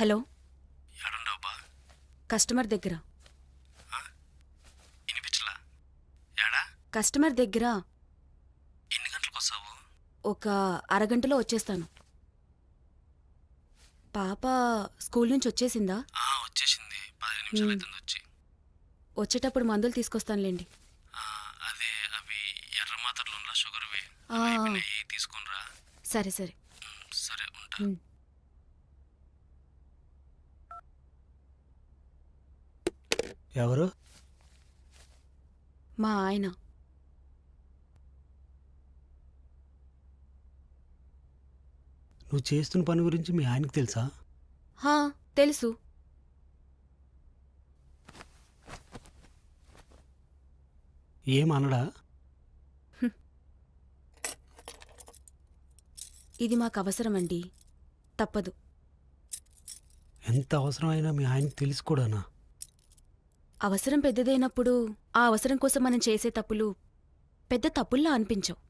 Hello, ఏడుండవు బా? Customer దగ్గర. ఇనిపించలా? ఏడా? కస్టమర్ దగ్గర. ఎన్ని గంటలకు వస్తావు? ఒక అరగంటలో వచ్చేస్తాను. పాప స్కూల్ నుంచి వచ్చేసిందా? వచ్చేసింది. 15 నిమిషాలు అవుతుంది వచ్చి. వచ్చేటప్పుడు మందులు తీసుకొస్తానులేండి. అదే అవి ఎర్ర మాత్రలు ఉన్న షుగర్వి ఆ, తీసుకునిరా. సరే సరే. సరే ఉంటా. ఎవరు? మా ఆయన. నువ్వు చేస్తున్న పని గురించి మీ ఆయనకు తెలుసా? హా, తెలుసు. ఏమనడా? ఇది మాకు అవసరమండి, తప్పదు. ఎంత అవసరమైనా మీ ఆయనకు తెలుసు కూడానా? అవసరం పెద్దదైనప్పుడు ఆ అవసరం కోసం మనం చేసే తప్పులు పెద్ద తప్పుల్లా అనిపించవు.